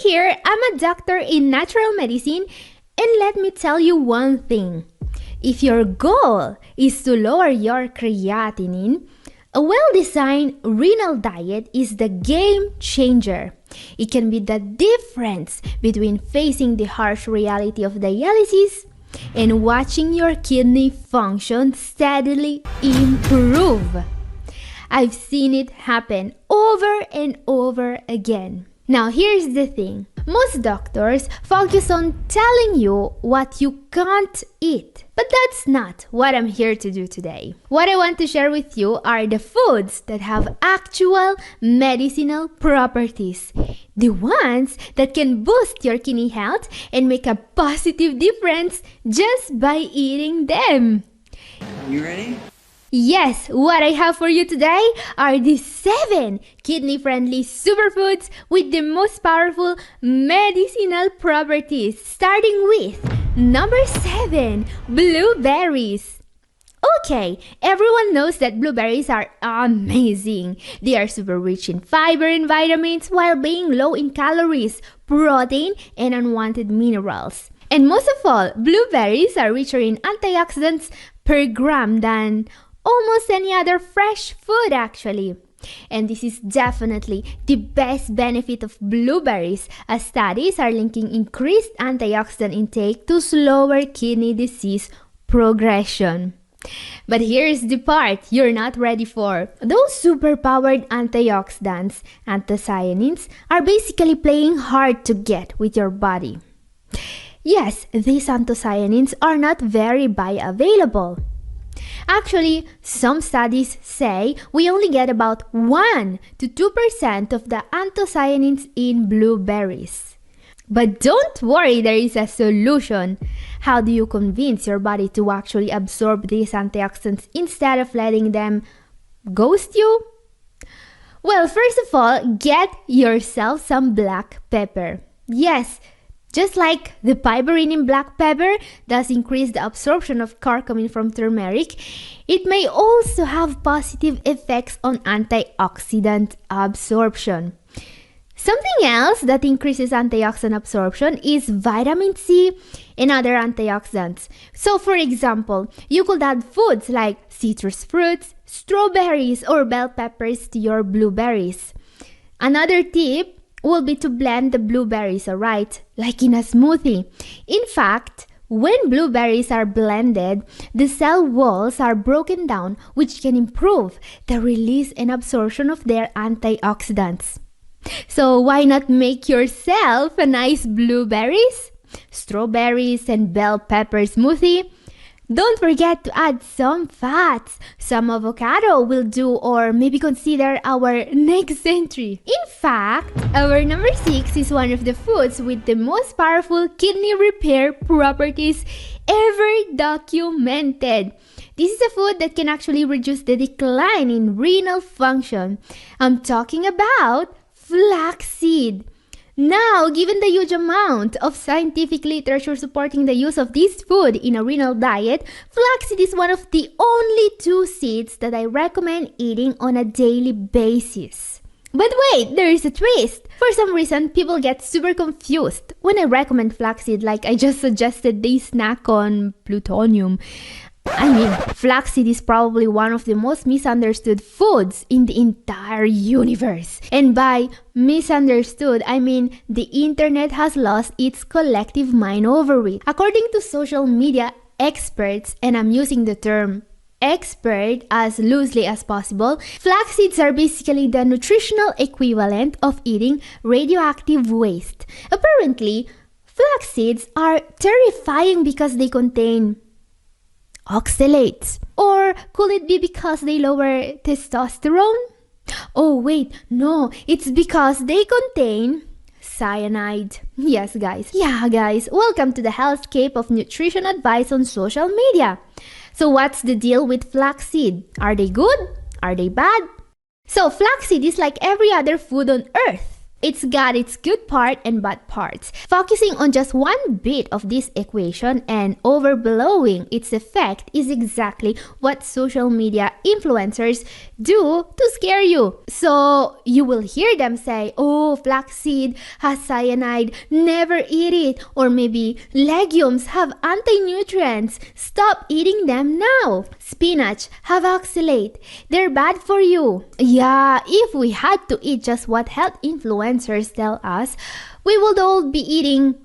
here, I'm a doctor in natural medicine, and let me tell you one thing. If your goal is to lower your creatinine, a well-designed renal diet is the game changer. It can be the difference between facing the harsh reality of dialysis and watching your kidney function steadily improve. I've seen it happen over and over again. Now here's the thing. Most doctors focus on telling you what you can't eat. But that's not what I'm here to do today. What I want to share with you are the foods that have actual medicinal properties. The ones that can boost your kidney health and make a positive difference just by eating them. You ready? Yes, what I have for you today are the 7 kidney-friendly superfoods with the most powerful medicinal properties. Starting with number 7, blueberries. Okay, everyone knows that blueberries are amazing. They are super rich in fiber and vitamins while being low in calories, protein, and unwanted minerals. And most of all, blueberries are richer in antioxidants per gram than almost any other fresh food actually. And this is definitely the best benefit of blueberries, as studies are linking increased antioxidant intake to slower kidney disease progression. But here's the part you're not ready for. Those superpowered antioxidants, anthocyanins, are basically playing hard to get with your body. Yes, these anthocyanins are not very bioavailable. Actually, some studies say we only get about 1 to 2% of the anthocyanins in blueberries. But don't worry, there is a solution. How do you convince your body to actually absorb these antioxidants instead of letting them ghost you? Well, first of all, get yourself some black pepper. Yes, just like the piperine in black pepper does increase the absorption of curcumin from turmeric, it may also have positive effects on antioxidant absorption. Something else that increases antioxidant absorption is vitamin C and other antioxidants. So for example, you could add foods like citrus fruits, strawberries, or bell peppers to your blueberries. Another tip will be to blend the blueberries, alright? Like in a smoothie. In fact, when blueberries are blended, the cell walls are broken down, which can improve the release and absorption of their antioxidants. So why not make yourself a nice blueberries, strawberries, and bell pepper smoothie? Don't forget to add some fats. Some avocado will do, or maybe consider our next entry. In fact, our number 6 is one of the foods with the most powerful kidney repair properties ever documented. This is a food that can actually reduce the decline in renal function. I'm talking about flaxseed. Now, given the huge amount of scientific literature supporting the use of this food in a renal diet, flaxseed is one of the only 2 seeds that I recommend eating on a daily basis. But wait, there is a twist. For some reason, people get super confused when I recommend flaxseed, like I just suggested they snack on plutonium. I mean, flaxseed is probably one of the most misunderstood foods in the entire universe. And by misunderstood, I mean the internet has lost its collective mind over it. According to social media experts, and I'm using the term expert as loosely as possible, flax seeds are basically the nutritional equivalent of eating radioactive waste. Apparently, flax seeds are terrifying because they contain oxalates. Or could it be because they lower testosterone? Oh wait, no, it's because they contain cyanide. Yes guys, welcome to the hellscape of nutrition advice on social media. So what's the deal with flaxseed? Are they good? Are they bad? So flaxseed is like every other food on earth. It's got its good part and bad parts. Focusing on just one bit of this equation and overblowing its effect is exactly what social media influencers do to scare you. So you will hear them say, oh, flaxseed has cyanide, never eat it. Or maybe legumes have anti-nutrients, stop eating them now. Spinach have oxalate, they're bad for you. Yeah, if we had to eat just what health influencers tell us, we would all be eating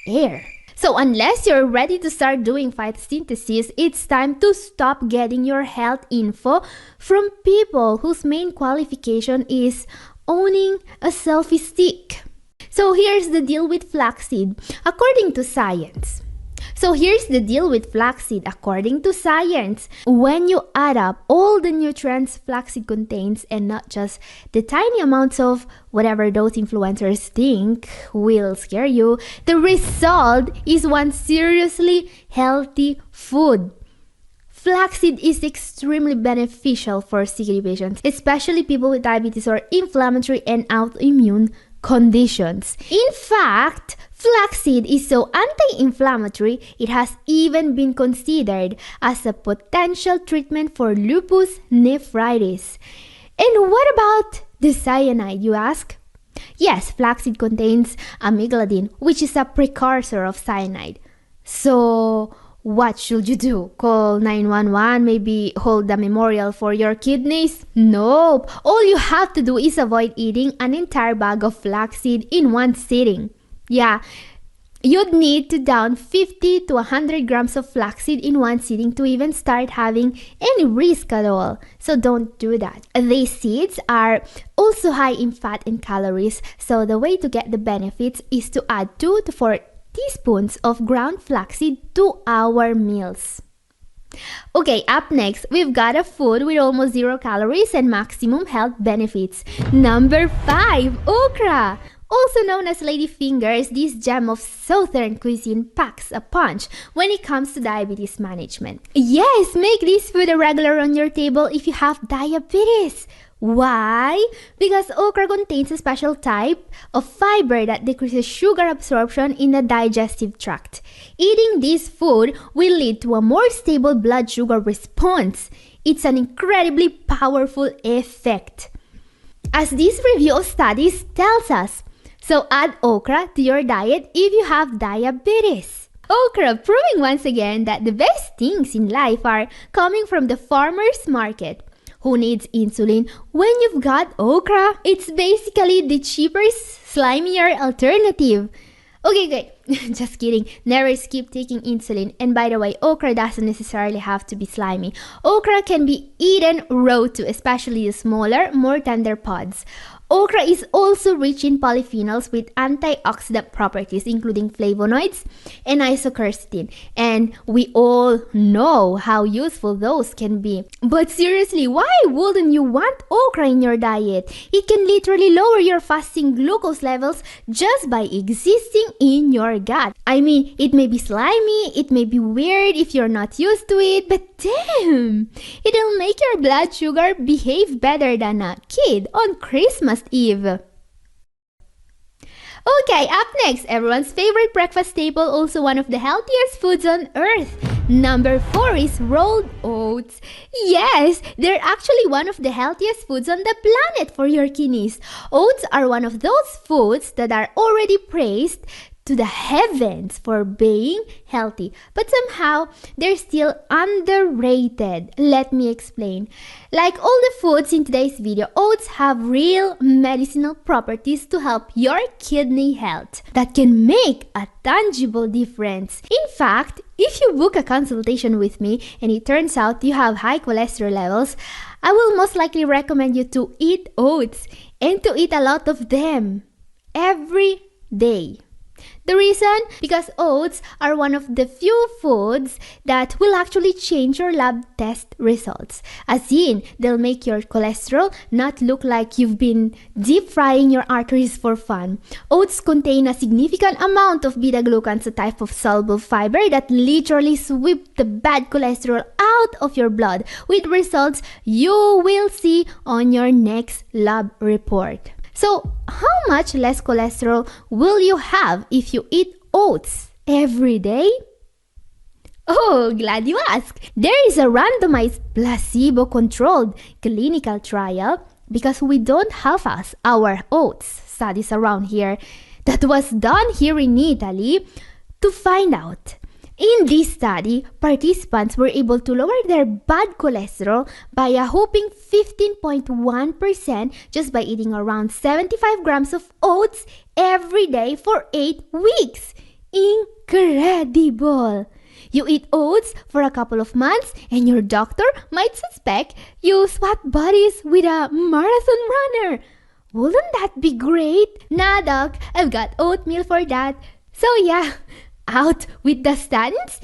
air. So unless you're ready to start doing photosynthesis, it's time to stop getting your health info from people whose main qualification is owning a selfie stick. So here's the deal with flaxseed, according to science. When you add up all the nutrients flaxseed contains and not just the tiny amounts of whatever those influencers think will scare you, the result is one seriously healthy food. Flaxseed is extremely beneficial for CKD patients, especially people with diabetes or inflammatory and autoimmune conditions. In fact, flaxseed is so anti-inflammatory, it has even been considered as a potential treatment for lupus nephritis. And what about the cyanide, you ask? Yes, flaxseed contains amygdalin, which is a precursor of cyanide. So, what should you do? Call 911, maybe hold a memorial for your kidneys? Nope. All you have to do is avoid eating an entire bag of flaxseed in one sitting. Yeah, you'd need to down 50 to 100 grams of flaxseed in one sitting to even start having any risk at all. So don't do that. These seeds are also high in fat and calories, so the way to get the benefits is to add 2 to 4 teaspoons of ground flaxseed to our meals. Okay, up next, we've got a food with almost 0 calories and maximum health benefits. Number 5, okra. Also known as ladyfingers, this gem of southern cuisine packs a punch when it comes to diabetes management. Yes, make this food a regular on your table if you have diabetes. Why? Because okra contains a special type of fiber that decreases sugar absorption in the digestive tract. Eating this food will lead to a more stable blood sugar response. It's an incredibly powerful effect, as this review of studies tells us. So add okra to your diet if you have diabetes. Okra proving once again that the best things in life are coming from the farmer's market. Who needs insulin when you've got okra? It's basically the cheaper, slimier alternative. Okay, just kidding. Never skip taking insulin. And by the way, okra doesn't necessarily have to be slimy. Okra can be eaten raw too, especially the smaller, more tender pods. Okra is also rich in polyphenols with antioxidant properties, including flavonoids and isoquercetin. And we all know how useful those can be. But seriously, why wouldn't you want okra in your diet? It can literally lower your fasting glucose levels just by existing in your gut. I mean, it may be slimy, it may be weird if you're not used to it, but damn, it'll make your blood sugar behave better than a kid on Christmas Eve. Okay, up next, everyone's favorite breakfast staple, also one of the healthiest foods on earth. Number 4 is rolled oats. Yes, they're actually one of the healthiest foods on the planet for your kidneys. Oats are one of those foods that are already praised to the heavens for being healthy, but somehow they're still underrated. Let me explain. Like all the foods in today's video, oats have real medicinal properties to help your kidney health that can make a tangible difference. In fact, if you book a consultation with me and it turns out you have high cholesterol levels, I will most likely recommend you to eat oats and to eat a lot of them every day. The reason? Because oats are one of the few foods that will actually change your lab test results. As in, they'll make your cholesterol not look like you've been deep frying your arteries for fun. Oats contain a significant amount of beta-glucans, a type of soluble fiber that literally sweep the bad cholesterol out of your blood, with results you will see on your next lab report. So, how much less cholesterol will you have if you eat oats every day? Oh, glad you asked. There is a randomized placebo-controlled clinical trial, because we don't have our oats studies around here, that was done here in Italy to find out. In this study, participants were able to lower their bad cholesterol by a whopping 15.1% just by eating around 75 grams of oats every day for 8 weeks. Incredible! You eat oats for a couple of months and your doctor might suspect you swap bodies with a marathon runner. Wouldn't that be great? Nah, doc, I've got oatmeal for that. So yeah, out with the statins,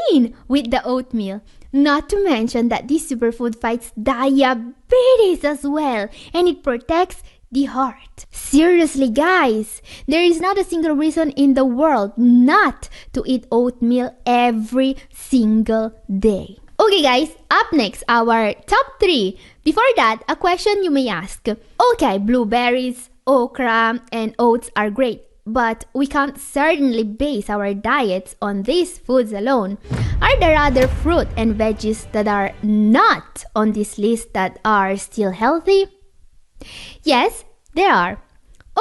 in with the oatmeal. Not to mention that this superfood fights diabetes as well, and it protects the heart. Seriously, guys, there is not a single reason in the world not to eat oatmeal every single day. Okay guys, up next, our top 3. Before that, a question you may ask. Okay, blueberries, okra, and oats are great, but we can't certainly base our diets on these foods alone. Are there other fruit and veggies that are not on this list that are still healthy? Yes, there are.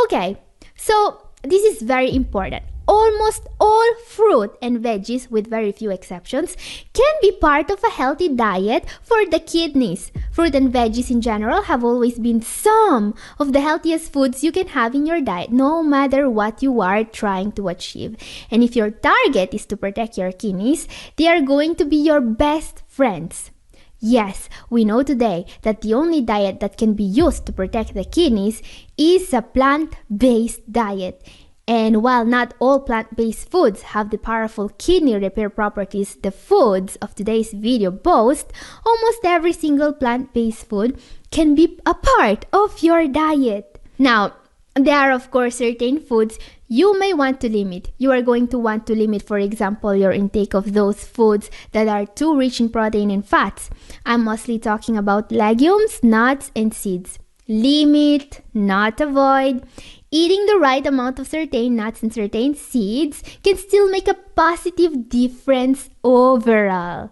Okay, so this is very important. Almost all fruit and veggies, with very few exceptions, can be part of a healthy diet for the kidneys. Fruit and veggies in general have always been some of the healthiest foods you can have in your diet, no matter what you are trying to achieve. And if your target is to protect your kidneys, they are going to be your best friends. Yes, we know today that the only diet that can be used to protect the kidneys is a plant-based diet. And while not all plant-based foods have the powerful kidney repair properties the foods of today's video boast, almost every single plant-based food can be a part of your diet. Now, there are of course certain foods you may want to limit. You are going to want to limit, for example, your intake of those foods that are too rich in protein and fats. I'm mostly talking about legumes, nuts, and seeds. Limit, not avoid. Eating the right amount of certain nuts and certain seeds can still make a positive difference overall.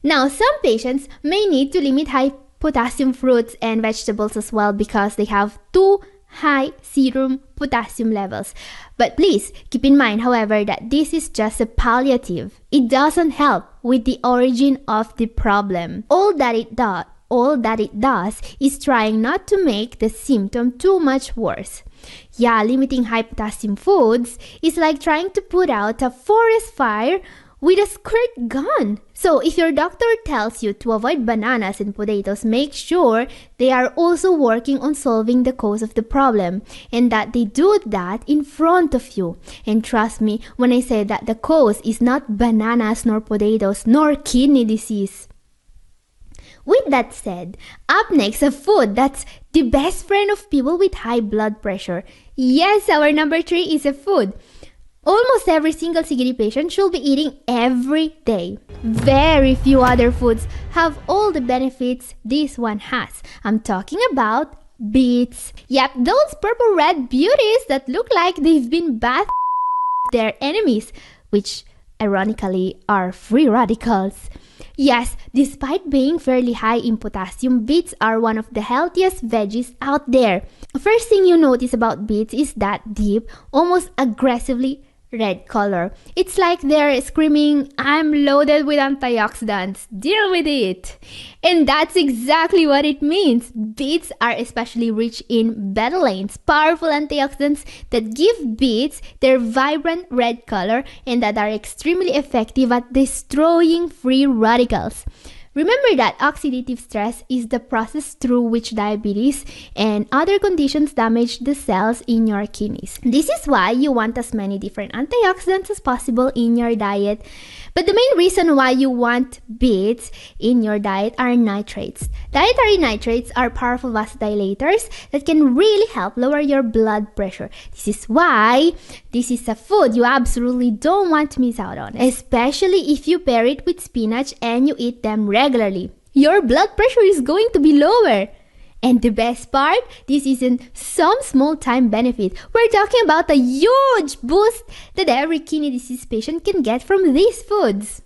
Now, some patients may need to limit high potassium fruits and vegetables as well because they have too high serum potassium levels. But please keep in mind, however, that this is just a palliative. It doesn't help with the origin of the problem. All that it does is trying not to make the symptom too much worse. Yeah, limiting high potassium foods is like trying to put out a forest fire with a squirt gun. So if your doctor tells you to avoid bananas and potatoes, make sure they are also working on solving the cause of the problem and that they do that in front of you. And trust me when I say that the cause is not bananas nor potatoes nor kidney disease. With that said, up next, a food that's the best friend of people with high blood pressure. Yes, our number 3 is a food almost every single CKD patient should be eating every day. Very few other foods have all the benefits this one has. I'm talking about beets. Yep, those purple red beauties that look like they've been bathed their enemies, which ironically are free radicals. Yes, despite being fairly high in potassium, beets are one of the healthiest veggies out there. First thing you notice about beets is that deep, almost aggressively red color. It's like they're screaming, "I'm loaded with antioxidants, deal with it." And that's exactly what it means. Beets are especially rich in betalains, powerful antioxidants that give beets their vibrant red color and that are extremely effective at destroying free radicals. Remember that oxidative stress is the process through which diabetes and other conditions damage the cells in your kidneys. This is why you want as many different antioxidants as possible in your diet. But the main reason why you want beets in your diet are nitrates. Dietary nitrates are powerful vasodilators that can really help lower your blood pressure. This is why this is a food you absolutely don't want to miss out on, especially if you pair it with spinach and you eat them regularly. Your blood pressure is going to be lower. And the best part, this isn't some small time benefit. We're talking about a huge boost that every kidney disease patient can get from these foods.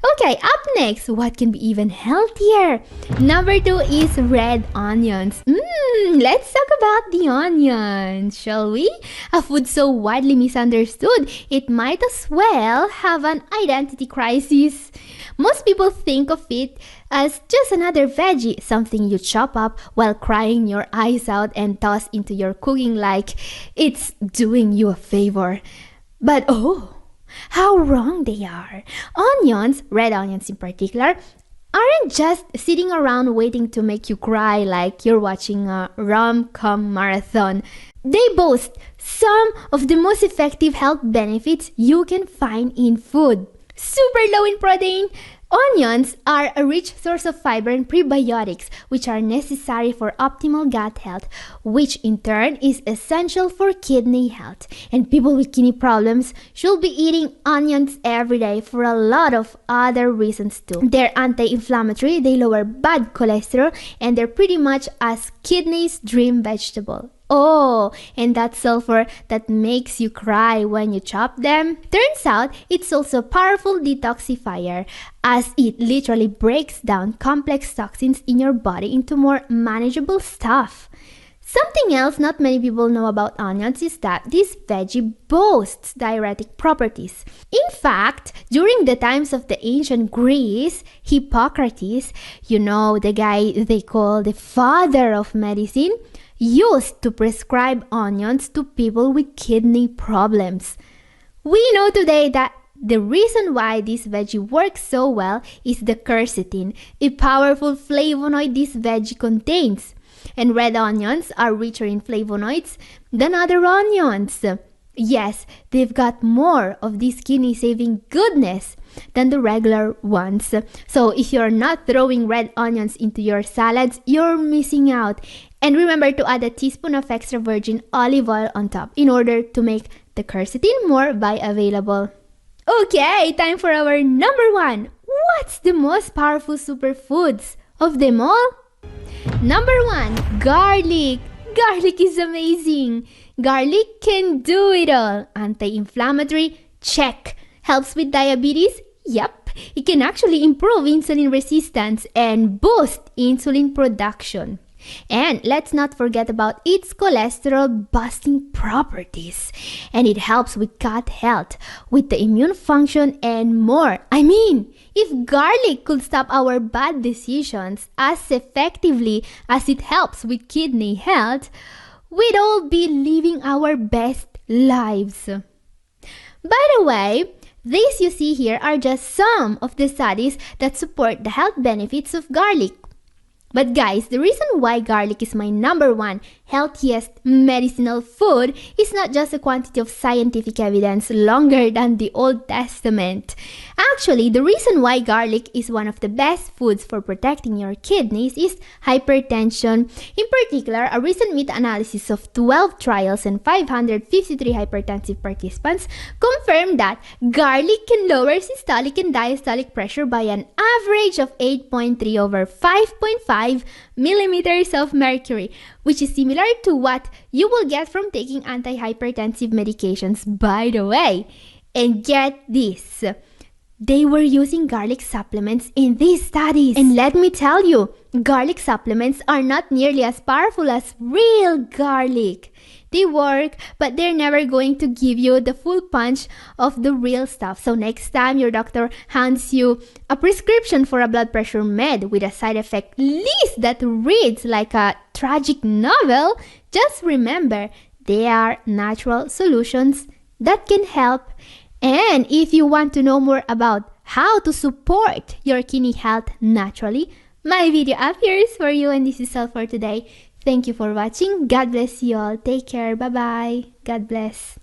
Okay, up next, what can be even healthier? Number 2 is red onions. Let's talk about the onions, shall we? A food so widely misunderstood, it might as well have an identity crisis. Most people think of it as just another veggie, something you chop up while crying your eyes out and toss into your cooking like it's doing you a favor. But oh, how wrong they are. Onions, red onions in particular, aren't just sitting around waiting to make you cry like you're watching a rom-com marathon. They boast some of the most effective health benefits you can find in food. Super low in protein, onions are a rich source of fiber and prebiotics, which are necessary for optimal gut health, which in turn is essential for kidney health. And people with kidney problems should be eating onions every day for a lot of other reasons too. They're anti-inflammatory, they lower bad cholesterol, and they're pretty much as kidney's dream vegetable. Oh, and that sulfur that makes you cry when you chop them? Turns out it's also a powerful detoxifier, as it literally breaks down complex toxins in your body into more manageable stuff. Something else not many people know about onions is that this veggie boasts diuretic properties. In fact, during the times of the ancient Greece, Hippocrates, you know, the guy they call the father of medicine, used to prescribe onions to people with kidney problems. We know today that the reason why this veggie works so well is the quercetin, a powerful flavonoid this veggie contains. And red onions are richer in flavonoids than other onions. Yes, they've got more of this kidney-saving goodness than the regular ones. So if you're not throwing red onions into your salads, you're missing out. And remember to add a teaspoon of extra virgin olive oil on top in order to make the quercetin more bioavailable. Okay, time for our number 1. What's the most powerful superfoods of them all? Number 1, garlic. Garlic is amazing. Garlic can do it all. Anti-inflammatory? Check. Helps with diabetes? Yep. It can actually improve insulin resistance and boost insulin production. And let's not forget about its cholesterol-busting properties. And it helps with gut health, with the immune function, and more. I mean, if garlic could stop our bad decisions as effectively as it helps with kidney health, we'd all be living our best lives. By the way, these you see here are just some of the studies that support the health benefits of garlic. But guys, the reason why garlic is my number 1 healthiest medicinal food is not just a quantity of scientific evidence longer than the Old Testament. Actually, the reason why garlic is one of the best foods for protecting your kidneys is hypertension. In particular, a recent meta-analysis of 12 trials and 553 hypertensive participants confirmed that garlic can lower systolic and diastolic pressure by an average of 8.3 over 5.5 millimeters of mercury, which is similar to what you will get from taking antihypertensive medications, by the way. And get this, they were using garlic supplements in these studies. And let me tell you, garlic supplements are not nearly as powerful as real garlic. They work, but they're never going to give you the full punch of the real stuff. So next time your doctor hands you a prescription for a blood pressure med with a side effect list that reads like a tragic novel, just remember they are natural solutions that can help. And if you want to know more about how to support your kidney health naturally, my video up here is for you, and this is all for today. Thank you for watching. God bless you all. Take care. Bye-bye. God bless.